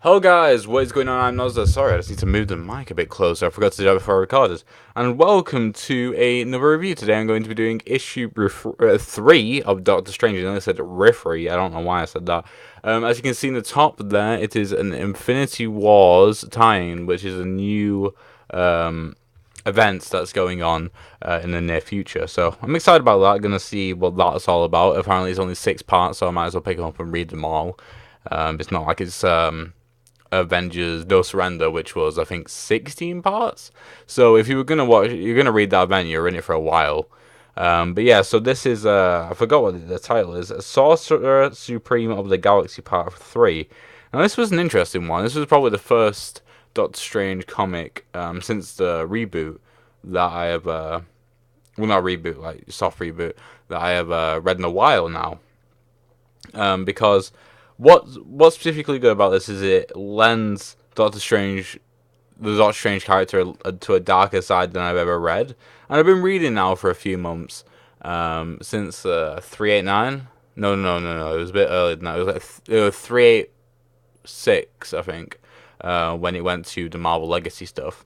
Hello guys, what is going on? I'm Nozza. Sorry, I just need to move the mic a bit closer. I forgot to do that before I recorded. And welcome to another review. Today I'm going to be doing issue 3 of Doctor Strange. I know I said referee, I don't know why I said that. As you can see in the top there, it is an Infinity Wars tie-in, which is a new event that's going on in the near future. So I'm excited about that. Going to see what that's all about. Apparently it's only 6 parts, so I might as well pick them up and read them all. It's not like it's Avengers No Surrender, which was I think 16 parts. So if you were gonna watch, you're gonna read that event, you're in it for a while. But yeah, so this is I forgot what the title is. Sorcerer Supreme of the Galaxy Part 3. Now this was an interesting one. This was probably the first Doctor Strange comic since the reboot that I have. Well, not reboot, like soft reboot that I have read in a while now. Because what's specifically good about this is it lends the Doctor Strange character to a darker side than I've ever read, and I've been reading now for a few months, since 389. No. It was a bit earlier than that. It was 386, I think, when it went to the Marvel Legacy stuff.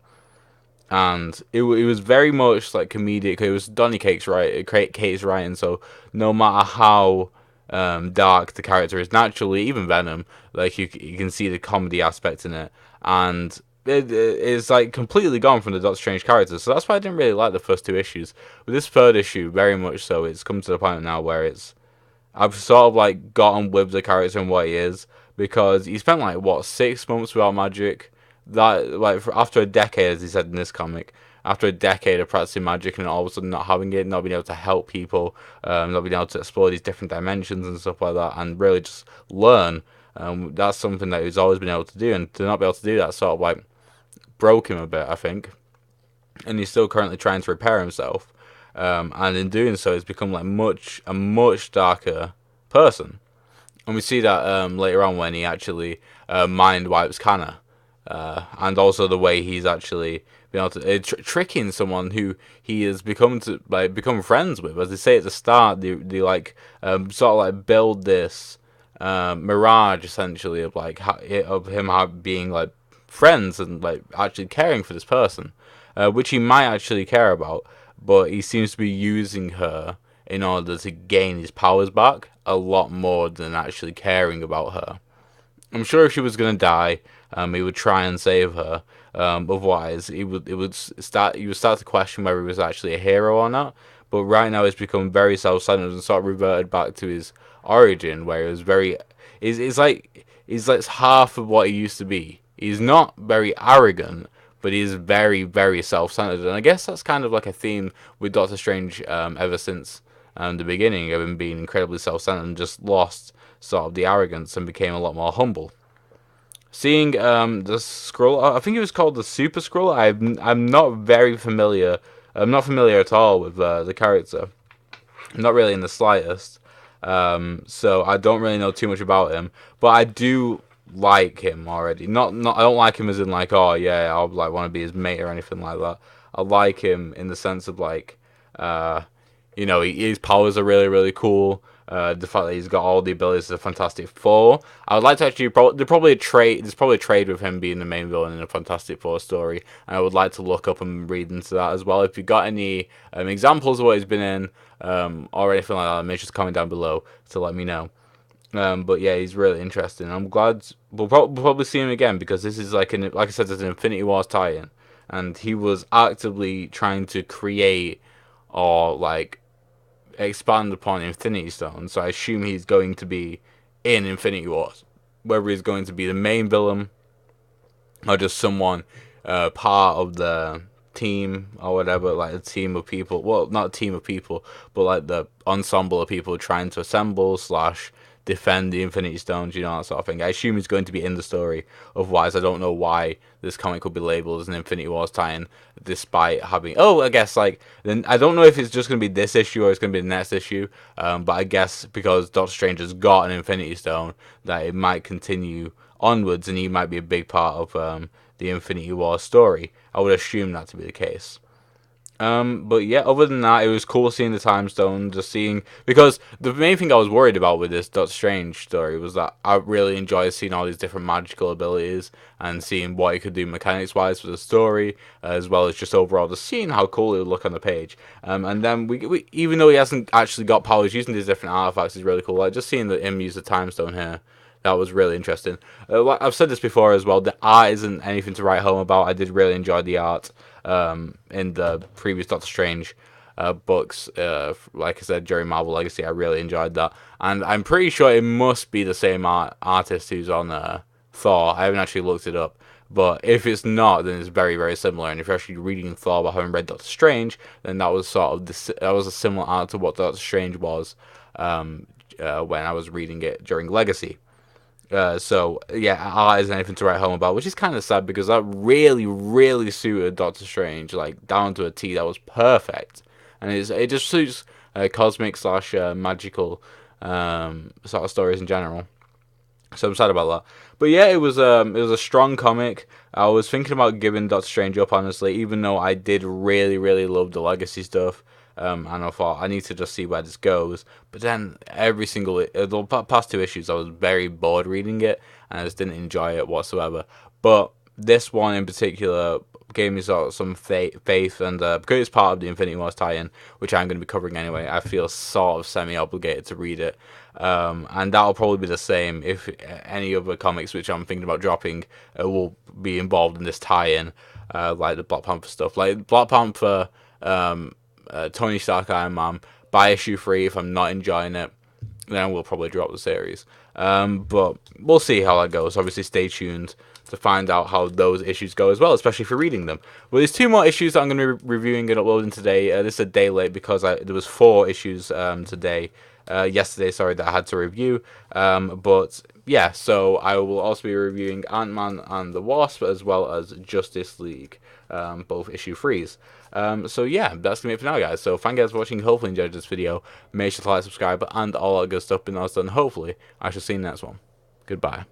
And it was very much like comedic. It was Donny Cates writing, so no matter how dark the character is naturally, even Venom, like you can see the comedy aspect in it, and it is like completely gone from the Doctor Strange character. So that's why I didn't really like the first 2 issues. With this third issue, very much so, it's come to the point now where I've sort of like gotten with the character and what he is, because he spent like what 6 months without magic. That like after a decade, as he said in this comic, after a decade of practicing magic and all of a sudden not having it, not being able to help people, not being able to explore these different dimensions and stuff like that, and really just learn. That's something that he's always been able to do, and to not be able to do that sort of like broke him a bit, I think. And he's still currently trying to repair himself, and in doing so, he's become like a much darker person. And we see that later on when he actually mind wipes Kanna. And also the way he's actually been able to tricking someone who he has become friends with. As they say at the start, they like sort of like build this mirage essentially of like of him being like friends and like actually caring for this person, which he might actually care about, but he seems to be using her in order to gain his powers back a lot more than actually caring about her. I'm sure if she was gonna die, he would try and save her. Otherwise, he would start to question whether he was actually a hero or not. But right now, he's become very self-centered and sort of reverted back to his origin, where he was very. He's like half of what he used to be. He's not very arrogant, but he's very, very self-centered, and I guess that's kind of like a theme with Doctor Strange ever since the beginning of him being incredibly self-centered and just lost sort of the arrogance and became a lot more humble. Seeing the scroll, I think it was called the Super Scroll. I'm not very familiar. I'm not familiar at all with the character. Not really in the slightest. So I don't really know too much about him, but I do like him already. Not I don't like him as in like, oh yeah, I'll like want to be his mate or anything like that. I like him in the sense of like, his powers are really, really cool. The fact that he's got all the abilities of the Fantastic Four. I would like to actually there's probably a trade with him being the main villain in a Fantastic Four story, and I would like to look up and read into that as well. If you've got any examples of what he's been in, or anything like that, make sure to comment down below to let me know. But yeah, he's really interesting. I'm glad we'll probably see him again, because this is like I said, it's an Infinity Wars tie-in, and he was actively trying to create or like expand upon Infinity Stones, so I assume he's going to be in Infinity Wars. Whether he's going to be the main villain or just someone part of the team or whatever, like a team of people. Well, not a team of people, but like the ensemble of people trying to assemble slash defend the Infinity Stones, that sort of thing. I assume he's going to be in the story. Otherwise, I don't know why this comic could be labeled as an Infinity Wars tie-in, despite having. Oh, I guess like then I don't know if it's just going to be this issue or it's going to be the next issue. But I guess because Doctor Strange has got an Infinity Stone, that it might continue onwards, and he might be a big part of the Infinity War story. I would assume that to be the case. But yeah, other than that, it was cool seeing the time stone, just seeing, because the main thing I was worried about with this Doctor Strange story was that I really enjoyed seeing all these different magical abilities and seeing what he could do mechanics wise for the story, as well as just overall just seeing how cool it would look on the page. And then we even though he hasn't actually got powers, using these different artifacts is really cool. Like just seeing him use the time stone here. That was really interesting. Like I've said this before as well. The art isn't anything to write home about. I did really enjoy the art in the previous Doctor Strange books. Like I said, during Marvel Legacy, I really enjoyed that. And I'm pretty sure it must be the same artist who's on Thor. I haven't actually looked it up. But if it's not, then it's very, very similar. And if you're actually reading Thor but haven't read Doctor Strange, then that was sort of that was a similar art to what Doctor Strange was when I was reading it during Legacy. So yeah, art isn't anything to write home about, which is kind of sad because that really, really suited Doctor Strange, like down to a T. That was perfect, and it just suits cosmic slash magical sort of stories in general. So I'm sad about that. But yeah, it was a strong comic. I was thinking about giving Doctor Strange up, honestly, even though I did really, really love the Legacy stuff. And I thought I need to just see where this goes. But then every single the past two issues, I was very bored reading it, and I just didn't enjoy it whatsoever. But this one in particular gave me sort of some faith, and because it's part of the Infinity Wars tie-in, which I'm going to be covering anyway, I feel sort of semi-obligated to read it. And that'll probably be the same if any other comics which I'm thinking about dropping will be involved in this tie-in, like the Black Panther stuff. Like Black Panther, Tony Stark Iron Man, by issue 3, if I'm not enjoying it, then we'll probably drop the series. But we'll see how that goes. Obviously, stay tuned to find out how those issues go as well, especially if you're reading them. Well, there's 2 more issues that I'm going to be reviewing and uploading today. This is a day late because there was 4 issues yesterday, sorry, that I had to review. But yeah, so I will also be reviewing Ant-Man and the Wasp as well as Justice League, both issue 3s. So yeah, that's gonna be it for now, guys. So thank you guys for watching. Hopefully you enjoyed this video. Make sure to like, subscribe, and all that good stuff. And that's done. Hopefully I shall see you in the next one. Goodbye.